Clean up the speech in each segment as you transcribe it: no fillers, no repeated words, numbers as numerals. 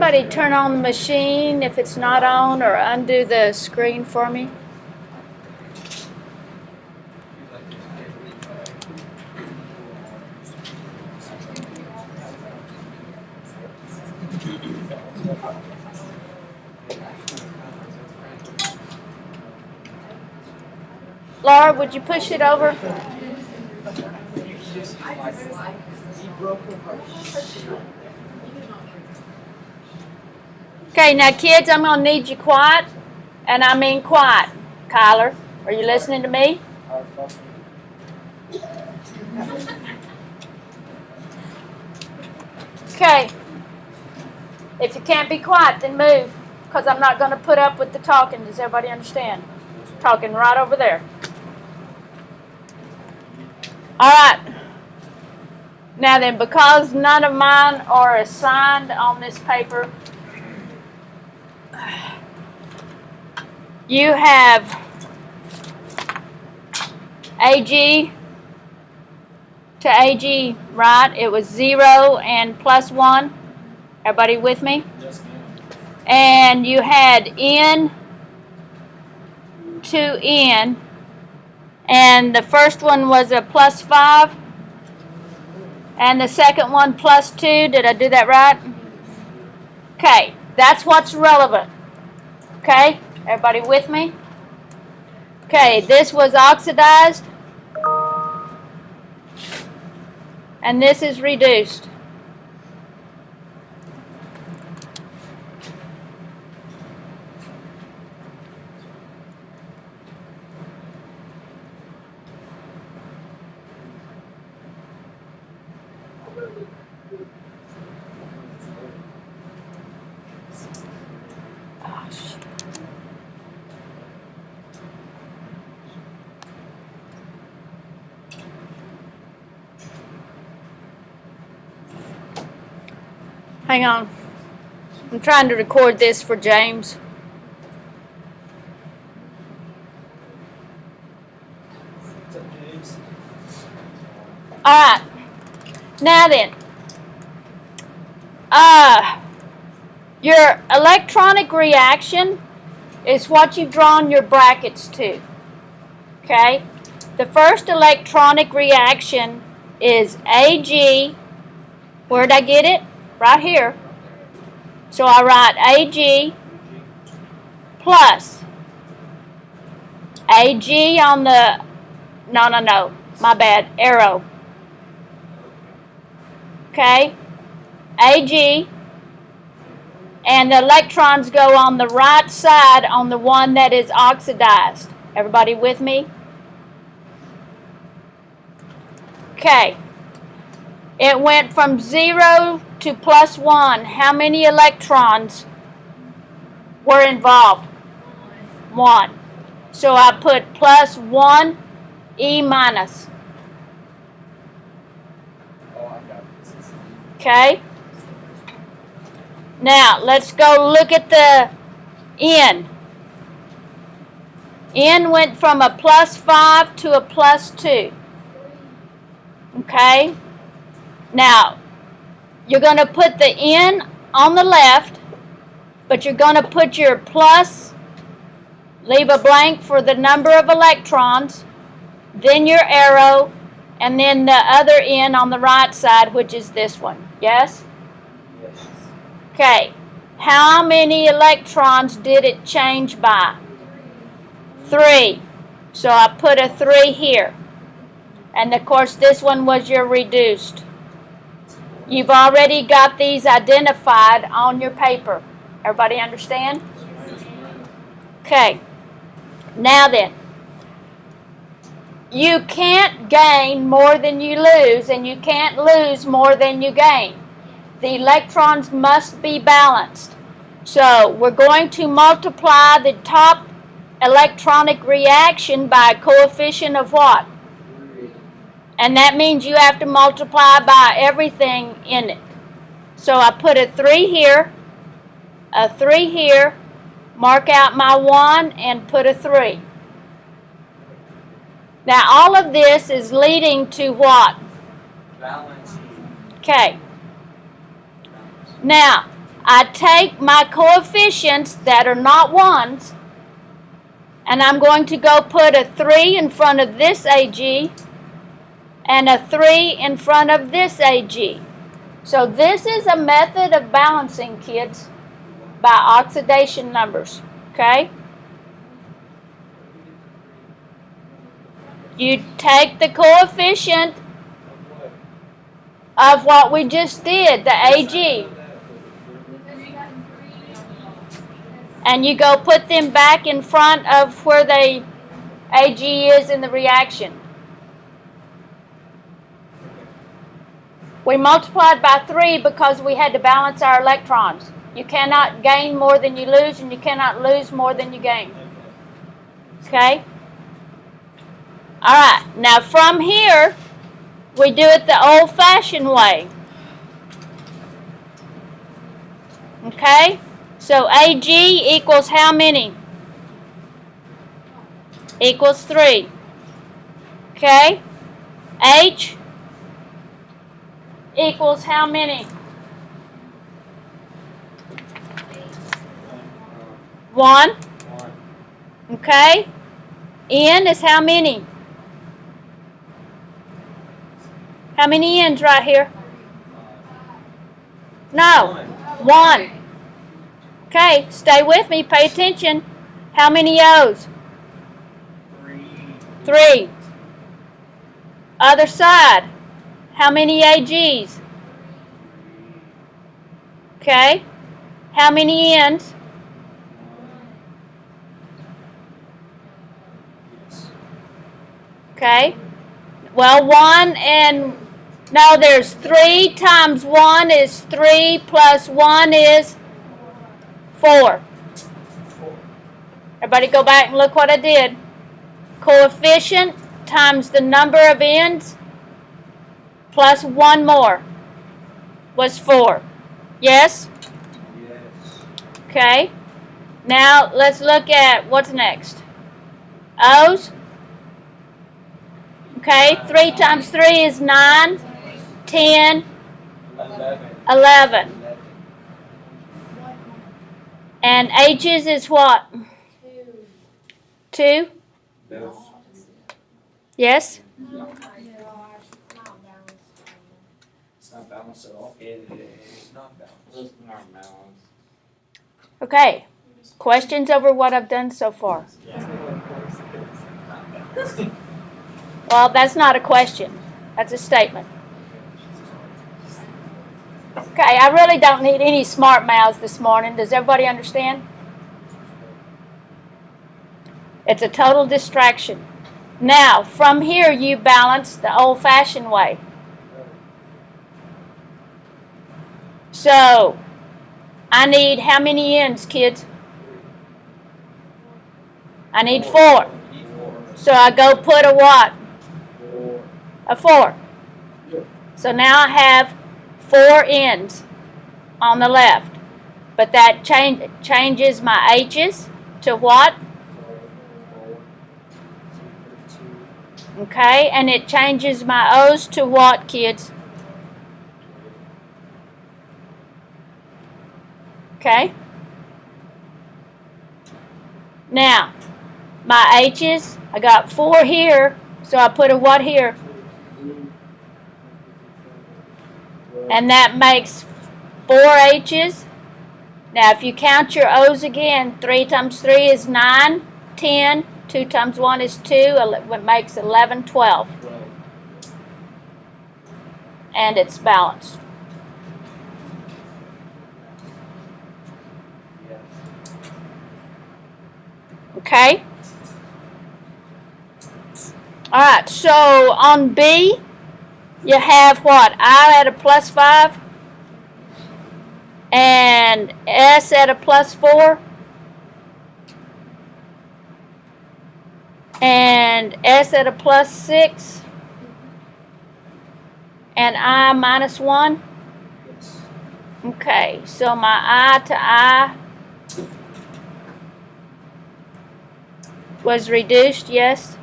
somebody turn on the machine if it's not on, or undo the screen for me? Laura, would you push it over? Okay, now kids, I'm going to need you quiet, and I mean quiet. Kyler, are you listening to me? Okay. If you can't be quiet, then move, because I'm not going to put up with the talking. Does everybody understand? Talking right over there. All right. Now then, because none of mine are assigned on this paper, you have AG to AG, right? It was 0 and plus 1. Everybody with me? Yes, ma'am. And you had N to N, and the first one was a plus 5, and the second one plus 2. Did I do that right? Okay, that's what's relevant. Okay, everybody with me? Okay, this was oxidized, and this is reduced. Hang on. I'm trying to record this for James. What's up, James? All right. Now then, your electronic reaction is what you've drawn your brackets to. Okay? The first electronic reaction is Ag. Where'd I get it? Right here. So I write Ag plus Ag on the, no, my bad, arrow. Okay? Ag, and the electrons go on the right side on the one that is oxidized. Everybody with me? Okay. It went from 0 to plus 1. How many electrons were involved? 1. So I put plus 1 E minus. Okay? Now, let's go look at the N. N went from a plus 5 to a plus 2. Okay? Now, you're going to put the N on the left, but you're going to put your plus, leave a blank for the number of electrons, then your arrow, and then the other N on the right side, which is this one. Yes? Yes. Okay. How many electrons did it change by? 3. So I put a 3 here. And of course, this one was your reduced. You've already got these identified on your paper. Everybody understand? Okay. Now then, you can't gain more than you lose, and you can't lose more than you gain. The electrons must be balanced. So we're going to multiply the top electronic reaction by a coefficient of what? And that means you have to multiply by everything in it. So I put a 3 here, a 3 here, mark out my 1, and put a 3. Now all of this is leading to what? Balance. Okay. Now, I take my coefficients that are not 1s, and I'm going to go put a 3 in front of this AG and a 3 in front of this AG. So this is a method of balancing, kids, by oxidation numbers, okay? You take the coefficient of what we just did, the AG, and you go put them back in front of where the AG is in the reaction. We multiplied by 3 because we had to balance our electrons. You cannot gain more than you lose, and you cannot lose more than you gain. Okay? Alright, now from here, we do it the old-fashioned way. Okay? So AG equals how many? Equals 3. Okay? H equals how many? 1. Okay? N is how many? How many N's right here? No. 1. Okay, stay with me, pay attention. How many O's? 3. Other side. How many AGs? Okay. How many N's? Okay. Well, 1 and... No, there's 3 times 1 is 3 plus 1 is 4. Everybody go back and look what I did. Coefficient times the number of N's plus 1 more was 4. Yes? Yes. Okay. Now let's look at what's next. O's. Okay, 3 times 3 is 9, 10, 11. And H's is what? 2? Yes? It's not balanced at all. It is not balanced. It's not balanced. Okay. Questions over what I've done so far? Well, that's not a question. That's a statement. Okay, I really don't need any smart mouths this morning. Does everybody understand? It's a total distraction. Now, from here, you balance the old-fashioned way. So, I need how many N's, kids? I need 4. So I go put a what? A 4. So now I have 4 N's on the left. But that changes my H's to what? Okay, and it changes my O's to what, kids? Okay. Now, my H's, I got 4 here, so I put a what here? And that makes 4 H's. Now, if you count your O's again, 3 times 3 is 9, 10, 2 times 1 is 2, it makes 11, 12. And it's balanced. Okay? Alright, so on B, you have what? I at a plus 5 and S at a plus 4 and S at a plus 6 and I minus 1. Okay, so my I to I was reduced, yes.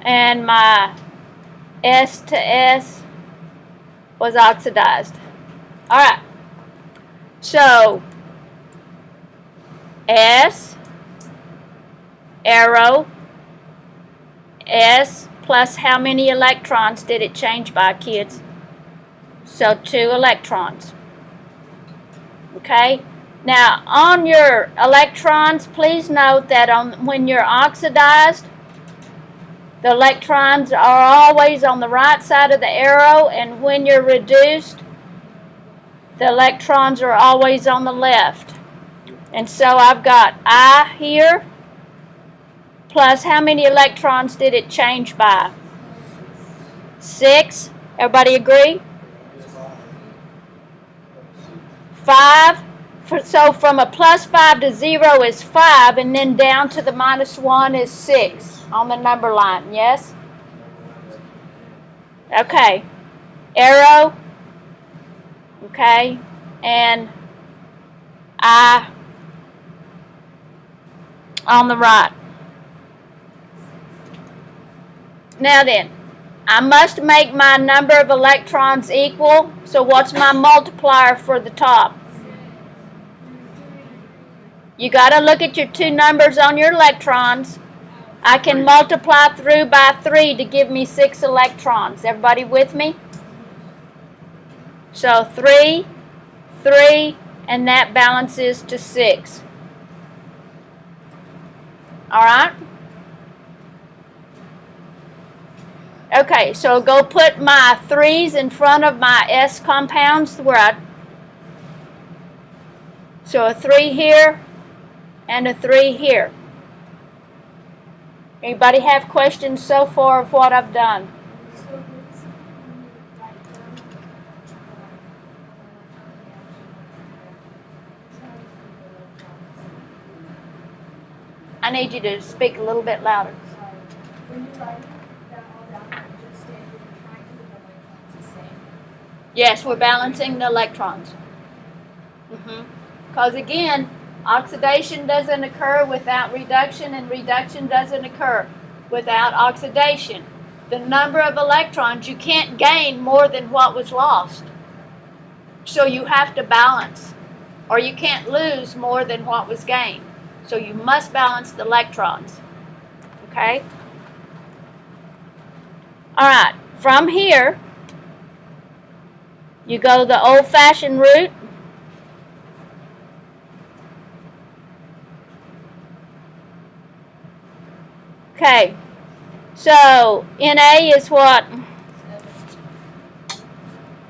And my S to S was oxidized. Alright. So, S, arrow, S plus how many electrons did it change by, kids? So 2 electrons. Okay? Now, on your electrons, please note that when you're oxidized, the electrons are always on the right side of the arrow, and when you're reduced, the electrons are always on the left. And so I've got I here, plus how many electrons did it change by? 6. Everybody agree? 5. So from a plus 5 to 0 is 5, and then down to the minus 1 is 6 on the number line, yes? Okay. Arrow. Okay. And I on the right. Now then, I must make my number of electrons equal. So what's my multiplier for the top? You got to look at your two numbers on your electrons. I can multiply through by 3 to give me 6 electrons. Everybody with me? So 3, 3, and that balances to 6. All right? Okay, so go put my 3's in front of my S compounds so a 3 here and a 3 here. Anybody have questions so far of what I've done? I need you to speak a little bit louder. When you write that all down, you just stand and try to keep the electrons the same. Yes, we're balancing the electrons. Because again, oxidation doesn't occur without reduction, and reduction doesn't occur without oxidation. The number of electrons, you can't gain more than what was lost. So you have to balance, or you can't lose more than what was gained. So you must balance the electrons. Okay? All right, from here, you go the old-fashioned route. Okay, so Na is what?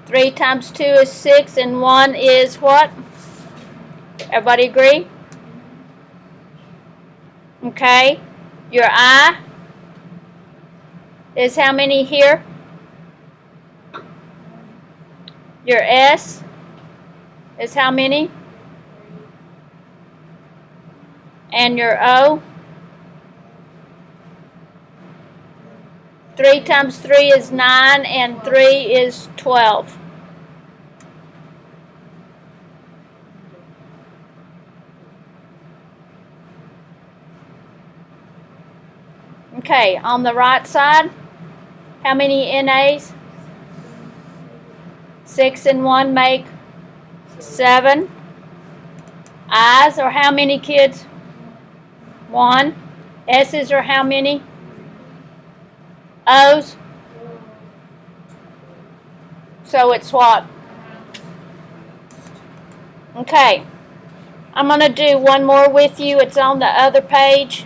3 times 2 is 6, and 1 is what? Everybody agree? Okay, your I is how many here? Your S is how many? And your O? 3 times 3 is 9, and 3 is 12. Okay, on the right side, how many NAs? 6 and 1 make 7. I's are how many, kids? 1. S's are how many? O's? So it's what? Okay. I'm going to do one more with you. It's on the other page.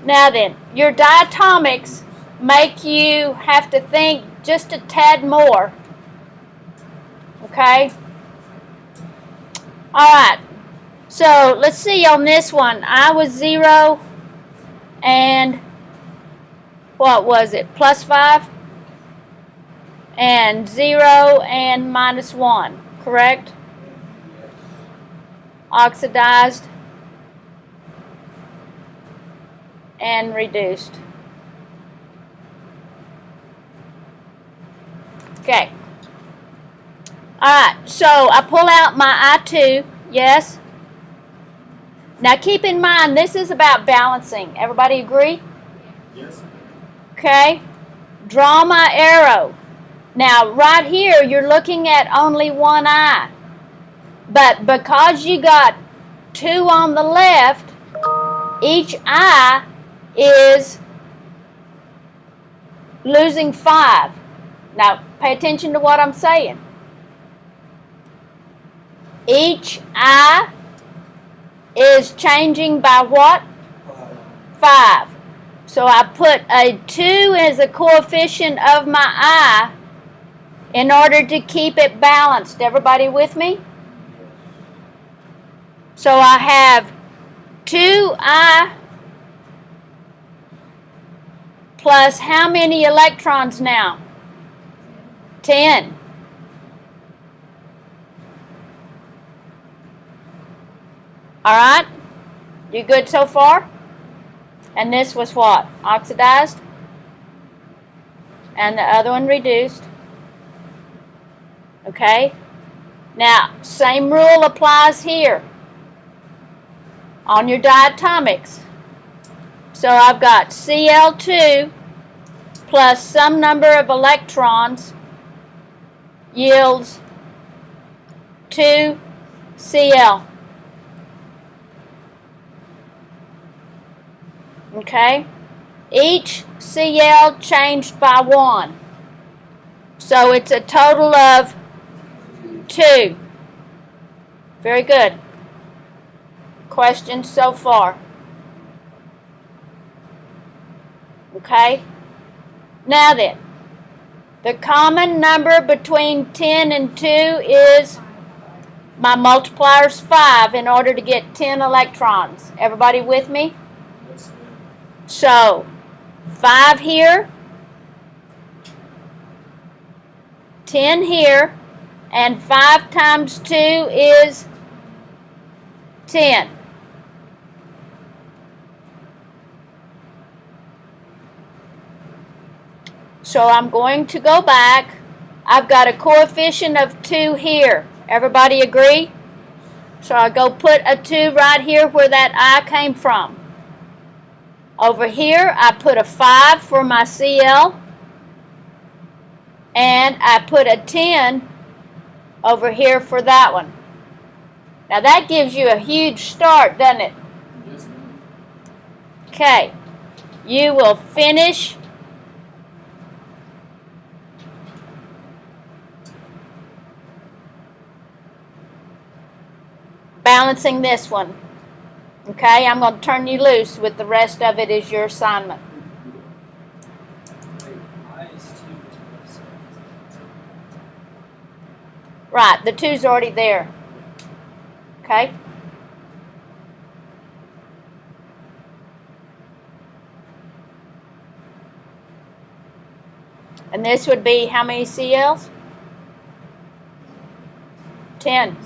Now then, your diatomics make you have to think just a tad more. Okay? All right. So let's see on this one. I was 0 and what was it? Plus 5? And 0 and minus 1. Correct? Oxidized and reduced. Okay. Alright, so I pull out my I2, yes? Now keep in mind, this is about balancing. Everybody agree? Yes. Okay. draw my arrow. Now, right here, you're looking at only one eye. But because you got 2 on the left, each eye is losing 5. Now, pay attention to what I'm saying. Each eye is changing by what? 5. So I put a 2 as a coefficient of my eye in order to keep it balanced. Everybody with me? So I have 2I plus how many electrons now? 10. All right? You good so far? And this was what? Oxidized? And the other one reduced. Okay? Now, same rule applies here on your diatomics. So I've got Cl2 plus some number of electrons yields 2Cl. Okay? Each Cl changed by 1. So it's a total of 2. Very good. Questions so far? Okay? Now then, the common number between 10 and 2 is, my multiplier's 5 in order to get 10 electrons. Everybody with me? So, 5 here, 10 here, and 5 times 2 is 10. So I'm going to go back. I've got a coefficient of 2 here. Everybody agree? So I go put a 2 right here where that I came from. Over here, I put a 5 for my Cl. And I put a 10 over here for that one. Now that gives you a huge start, doesn't it? Yes, ma'am. Okay. You will finish balancing this one. Okay, I'm going to turn you loose with the rest of it is your assignment. Right, the 2's already there. Okay? And this would be how many CLs? 10.